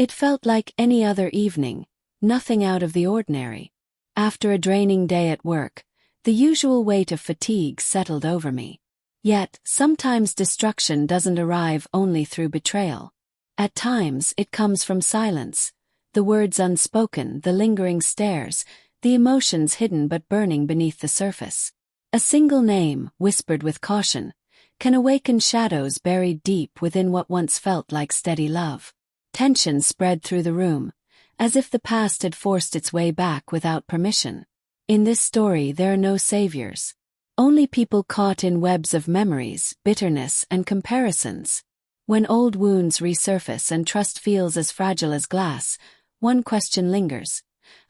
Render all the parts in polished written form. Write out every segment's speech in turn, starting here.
It felt like any other evening, nothing out of the ordinary. After a draining day at work, the usual weight of fatigue settled over me. Yet, sometimes destruction doesn't arrive only through betrayal. At times, it comes from silence, the words unspoken, the lingering stares, the emotions hidden but burning beneath the surface. A single name, whispered with caution, can awaken shadows buried deep within what once felt like steady love. Tension spread through the room, as if the past had forced its way back without permission. In this story there are no saviors. Only people caught in webs of memories, bitterness, and comparisons. When old wounds resurface and trust feels as fragile as glass, one question lingers.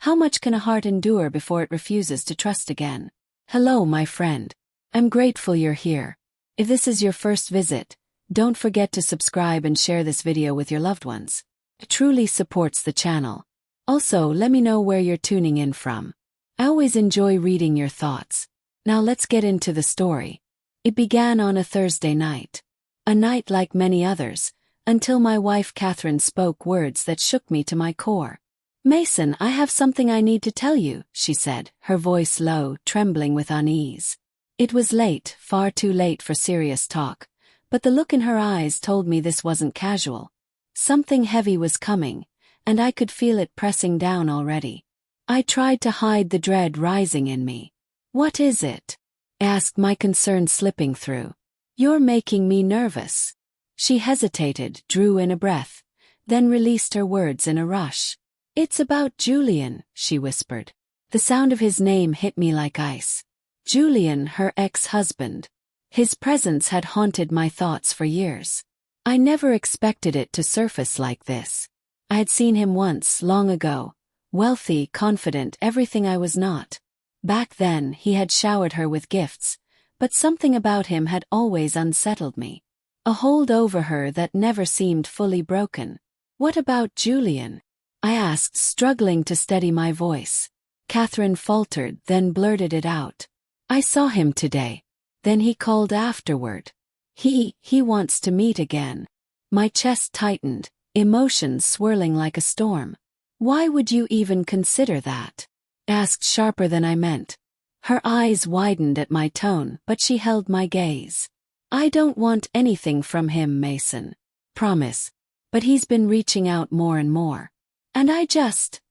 How much can a heart endure before it refuses to trust again? Hello, my friend. I'm grateful you're here. If this is your first visit, don't forget to subscribe and share this video with your loved ones. It truly supports the channel. Also, let me know where you're tuning in from. I always enjoy reading your thoughts. Now let's get into the story. It began on a Thursday night. A night like many others, until my wife Catherine spoke words that shook me to my core. "Mason, I have something I need to tell you," she said, her voice low, trembling with unease. It was late, far too late for serious talk, but the look in her eyes told me this wasn't casual. Something heavy was coming, and I could feel it pressing down already. I tried to hide the dread rising in me. "What is it?" I asked, my concern slipping through. "You're making me nervous." She hesitated, drew in a breath, then released her words in a rush. "It's about Julian," she whispered. The sound of his name hit me like ice. Julian, her ex-husband. His presence had haunted my thoughts for years. I never expected it to surface like this. I had seen him once, long ago. Wealthy, confident, everything I was not. Back then, he had showered her with gifts, but something about him had always unsettled me. A hold over her that never seemed fully broken. "What about Julian?" I asked, struggling to steady my voice. Catherine faltered, then blurted it out. "I saw him today. Then he called afterward. He wants to meet again." My chest tightened, emotions swirling like a storm. "Why would you even consider that?" asked, sharper than I meant. Her eyes widened at my tone, but she held my gaze. "I don't want anything from him, Mason. Promise. But he's been reaching out more and more. And I just..."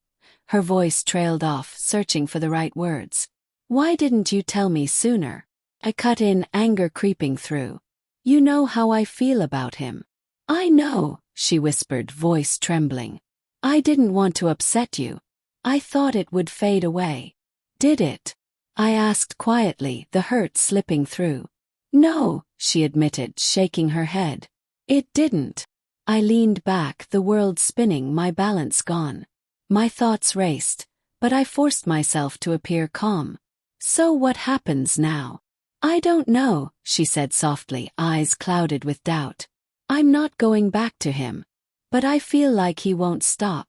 Her voice trailed off, searching for the right words. "Why didn't you tell me sooner?" I cut in, anger creeping through. "You know how I feel about him." "I know," she whispered, voice trembling. "I didn't want to upset you. I thought it would fade away." "Did it?" I asked quietly, the hurt slipping through. "No," she admitted, shaking her head. "It didn't." I leaned back, the world spinning, my balance gone. My thoughts raced, but I forced myself to appear calm. "So what happens now?" "I don't know," she said softly, eyes clouded with doubt. "I'm not going back to him. But I feel like he won't stop."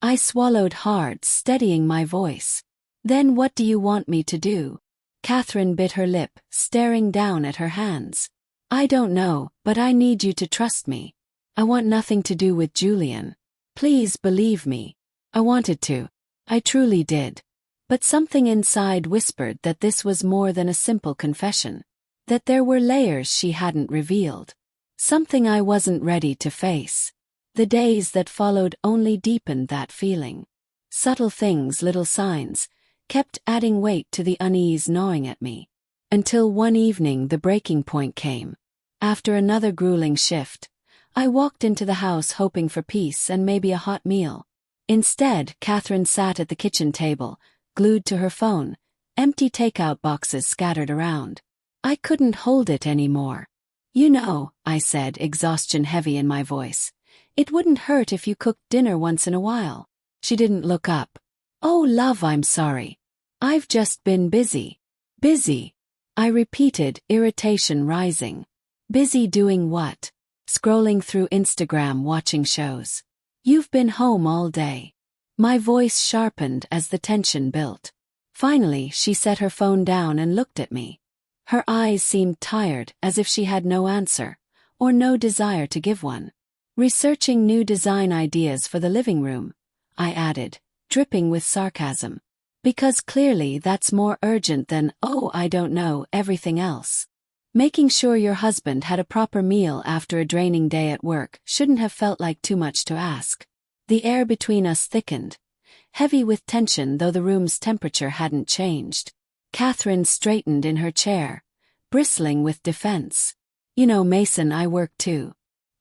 I swallowed hard, steadying my voice. "Then what do you want me to do?" Catherine bit her lip, staring down at her hands. "I don't know, but I need you to trust me. I want nothing to do with Julian. Please believe me." I wanted to. I truly did. But something inside whispered that this was more than a simple confession. That there were layers she hadn't revealed. Something I wasn't ready to face. The days that followed only deepened that feeling. Subtle things, little signs, kept adding weight to the unease gnawing at me. Until one evening the breaking point came. After another grueling shift, I walked into the house hoping for peace and maybe a hot meal. Instead, Catherine sat at the kitchen table, glued to her phone, empty takeout boxes scattered around. I couldn't hold it anymore. "You know," I said, exhaustion heavy in my voice, "it wouldn't hurt if you cooked dinner once in a while." She didn't look up. "Oh, love, I'm sorry. I've just been busy." "Busy?" I repeated, irritation rising. "Busy doing what?" "Scrolling through Instagram, watching shows." "You've been home all day." My voice sharpened as the tension built. Finally, she set her phone down and looked at me. Her eyes seemed tired, as if she had no answer, or no desire to give one. Researching new design ideas for the living room, I added, dripping with sarcasm. Because clearly that's more urgent than, oh, I don't know, everything else. Making sure your husband had a proper meal after a draining day at work shouldn't have felt like too much to ask. The air between us thickened, heavy with tension though the room's temperature hadn't changed. Catherine straightened in her chair, bristling with defense. You know, Mason, I work too.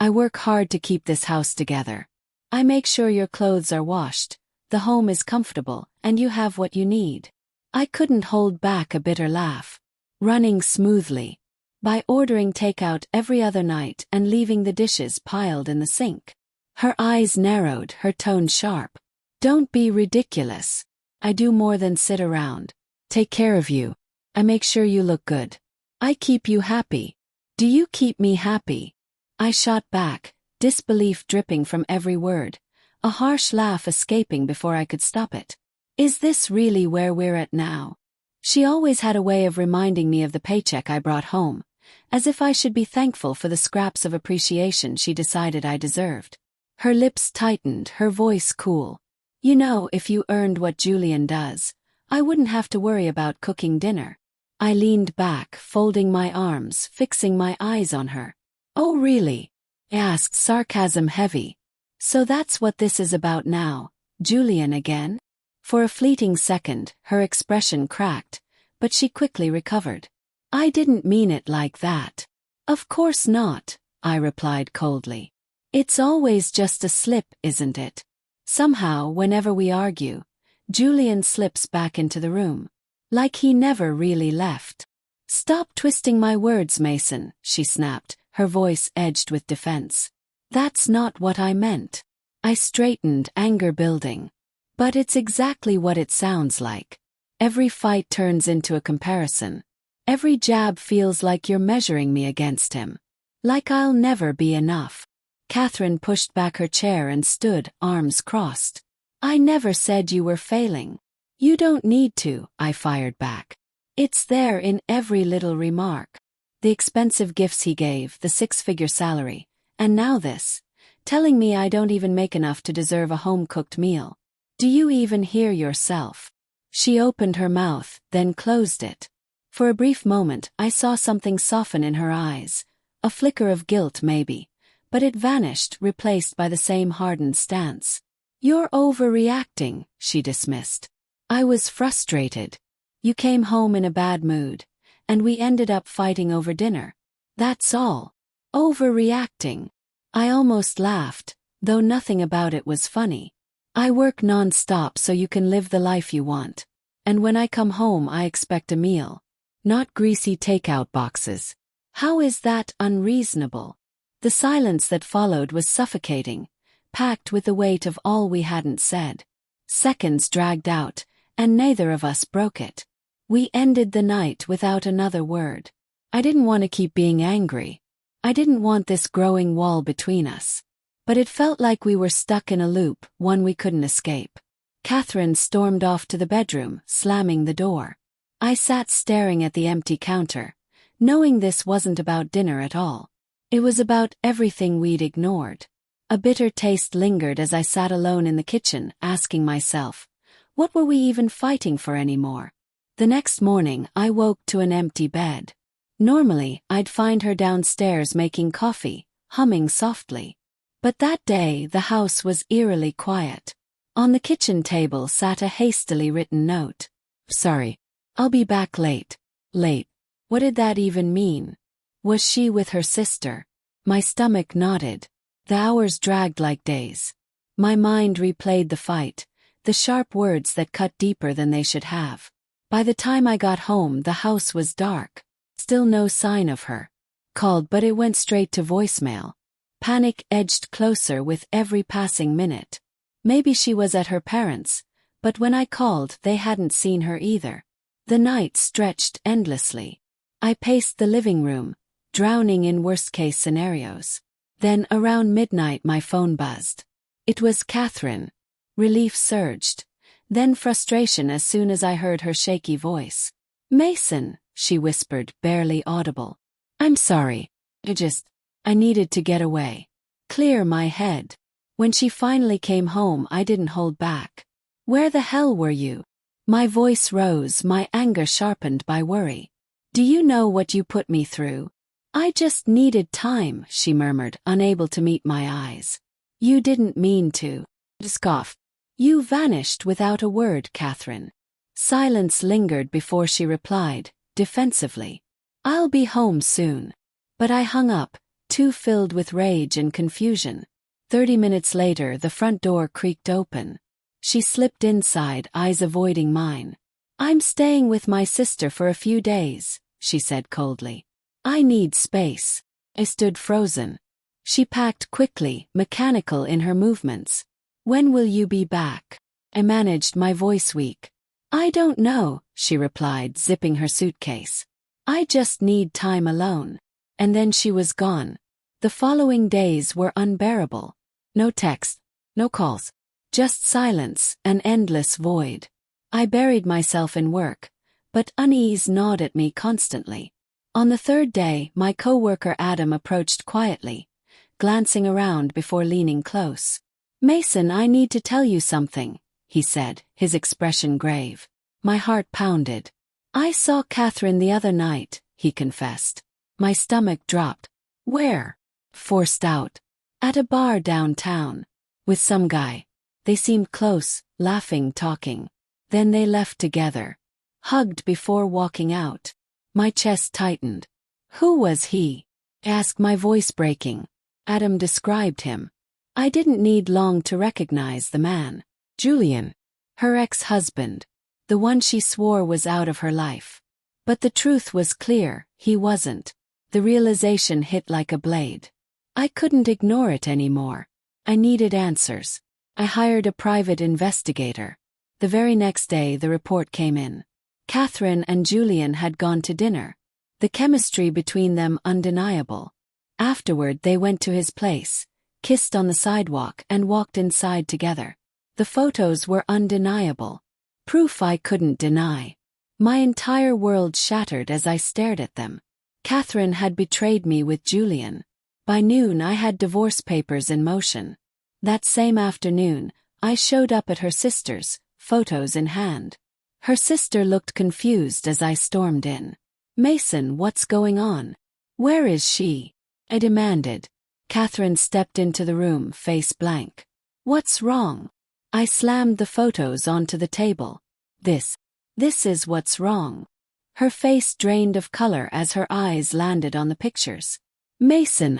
I work hard to keep this house together. I make sure your clothes are washed, the home is comfortable, and you have what you need. I couldn't hold back a bitter laugh. Running smoothly. By ordering takeout every other night and leaving the dishes piled in the sink. Her eyes narrowed, her tone sharp. Don't be ridiculous. I do more than sit around. Take care of you. I make sure you look good. I keep you happy. Do you keep me happy? I shot back, disbelief dripping from every word, a harsh laugh escaping before I could stop it. Is this really where we're at now? She always had a way of reminding me of the paycheck I brought home, as if I should be thankful for the scraps of appreciation she decided I deserved. Her lips tightened, her voice cool. You know, if you earned what Julian does, I wouldn't have to worry about cooking dinner. I leaned back, folding my arms, fixing my eyes on her. Oh really? I asked, sarcasm heavy. So that's what this is about now, Julian again? For a fleeting second, her expression cracked, but she quickly recovered. I didn't mean it like that. Of course not, I replied coldly. It's always just a slip, isn't it? Somehow, whenever we argue, Julian slips back into the room. Like he never really left. Stop twisting my words, Mason, she snapped, her voice edged with defense. That's not what I meant. I straightened, anger building. But it's exactly what it sounds like. Every fight turns into a comparison. Every jab feels like you're measuring me against him. Like I'll never be enough. Catherine pushed back her chair and stood, arms crossed. I never said you were failing. You don't need to, I fired back. It's there in every little remark. The expensive gifts he gave, the six-figure salary, and now this, telling me I don't even make enough to deserve a home-cooked meal. Do you even hear yourself? She opened her mouth, then closed it. For a brief moment, I saw something soften in her eyes, a flicker of guilt maybe, but it vanished, replaced by the same hardened stance. You're overreacting, she dismissed. I was frustrated. You came home in a bad mood, and we ended up fighting over dinner. That's all. Overreacting. I almost laughed, though nothing about it was funny. I work non-stop so you can live the life you want. And when I come home I expect a meal. Not greasy takeout boxes. How is that unreasonable? The silence that followed was suffocating, packed with the weight of all we hadn't said. Seconds dragged out, and neither of us broke it. We ended the night without another word. I didn't want to keep being angry. I didn't want this growing wall between us. But it felt like we were stuck in a loop, one we couldn't escape. Catherine stormed off to the bedroom, slamming the door. I sat staring at the empty counter, knowing this wasn't about dinner at all. It was about everything we'd ignored. A bitter taste lingered as I sat alone in the kitchen, asking myself, what were we even fighting for anymore? The next morning, I woke to an empty bed. Normally, I'd find her downstairs making coffee, humming softly. But that day, the house was eerily quiet. On the kitchen table sat a hastily written note. Sorry. I'll be back late. Late. What did that even mean? Was she with her sister? My stomach knotted. The hours dragged like days. My mind replayed the fight, the sharp words that cut deeper than they should have. By the time I got home, the house was dark. Still no sign of her. Called, but it went straight to voicemail. Panic edged closer with every passing minute. Maybe she was at her parents', but when I called, they hadn't seen her either. The night stretched endlessly. I paced the living room, drowning in worst-case scenarios. Then around midnight my phone buzzed. It was Catherine. Relief surged, then frustration as soon as I heard her shaky voice. Mason, she whispered, barely audible. I'm sorry. I needed to get away. clear my head. When she finally came home, I didn't hold back. Where the hell were you? My voice rose, my anger sharpened by worry. Do you know what you put me through? I just needed time, she murmured, unable to meet my eyes. You didn't mean to. Scoff. You vanished without a word, Catherine. Silence lingered before she replied, defensively. I'll be home soon. But I hung up, too filled with rage and confusion. 30 minutes later, the front door creaked open. She slipped inside, eyes avoiding mine. I'm staying with my sister for a few days, she said coldly. I need space. I stood frozen. She packed quickly, mechanical in her movements. When will you be back? I managed, my voice weak. I don't know, she replied, zipping her suitcase. I just need time alone. And then she was gone. The following days were unbearable. No text, no calls. Just silence, an endless void. I buried myself in work, but unease gnawed at me constantly. On the third day, my coworker Adam approached quietly, glancing around before leaning close. Mason, I need to tell you something, he said, his expression grave. My heart pounded. I saw Catherine the other night, he confessed. My stomach dropped. Where? Forced out. At a bar downtown. With some guy. They seemed close, laughing, talking. Then they left together. Hugged before walking out. My chest tightened. Who was he? Asked, my voice breaking. Adam described him. I didn't need long to recognize the man. Julian. Her ex-husband. The one she swore was out of her life. But the truth was clear, he wasn't. The realization hit like a blade. I couldn't ignore it anymore. I needed answers. I hired a private investigator. The very next day the report came in. Catherine and Julian had gone to dinner. The chemistry between them undeniable. Afterward they went to his place, kissed on the sidewalk and walked inside together. The photos were undeniable. Proof I couldn't deny. My entire world shattered as I stared at them. Catherine had betrayed me with Julian. By noon I had divorce papers in motion. That same afternoon, I showed up at her sister's, photos in hand. Her sister looked confused as I stormed in. Mason, what's going on? Where is she? I demanded. Catherine stepped into the room, face blank. What's wrong? I slammed the photos onto the table. This is what's wrong. Her face drained of color as her eyes landed on the pictures. Mason,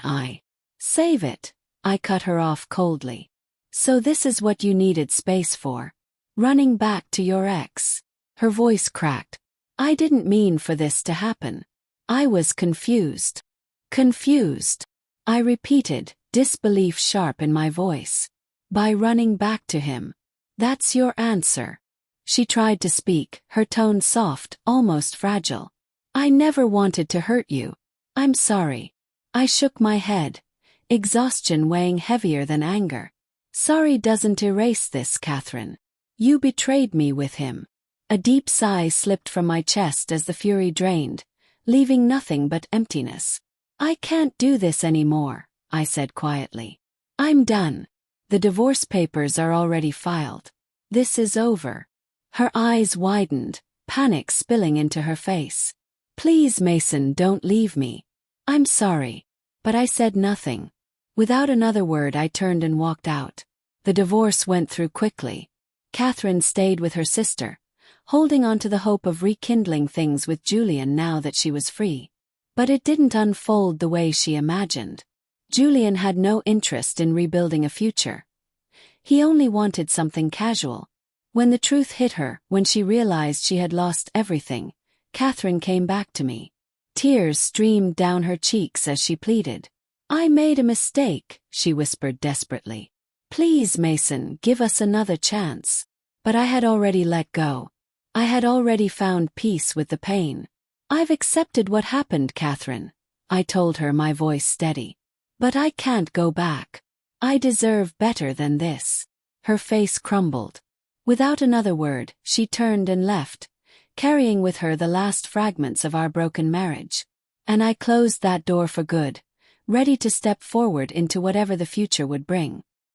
save it. I cut her off coldly. So this is what you needed space for? Running back to your ex? Her voice cracked. I didn't mean for this to happen. I was confused. Confused. I repeated, disbelief sharp in my voice. By running back to him. That's your answer. She tried to speak, her tone soft, almost fragile. I never wanted to hurt you. I'm sorry. I shook my head, exhaustion weighing heavier than anger. Sorry doesn't erase this, Catherine. You betrayed me with him. A deep sigh slipped from my chest as the fury drained, leaving nothing but emptiness. I can't do this anymore, I said quietly. I'm done. The divorce papers are already filed. This is over. Her eyes widened, panic spilling into her face. Please, Mason, don't leave me. I'm sorry. But I said nothing. Without another word I turned and walked out. The divorce went through quickly. Catherine stayed with her sister, holding on to the hope of rekindling things with Julian now that she was free. But it didn't unfold the way she imagined. Julian had no interest in rebuilding a future. He only wanted something casual. When the truth hit her, when she realized she had lost everything, Catherine came back to me. Tears streamed down her cheeks as she pleaded. I made a mistake, she whispered desperately. Please, Mason, give us another chance. But I had already let go. I had already found peace with the pain. I've accepted what happened, Catherine, I told her, my voice steady. But I can't go back. I deserve better than this. Her face crumbled. Without another word, she turned and left, carrying with her the last fragments of our broken marriage. And I closed that door for good, ready to step forward into whatever the future would bring.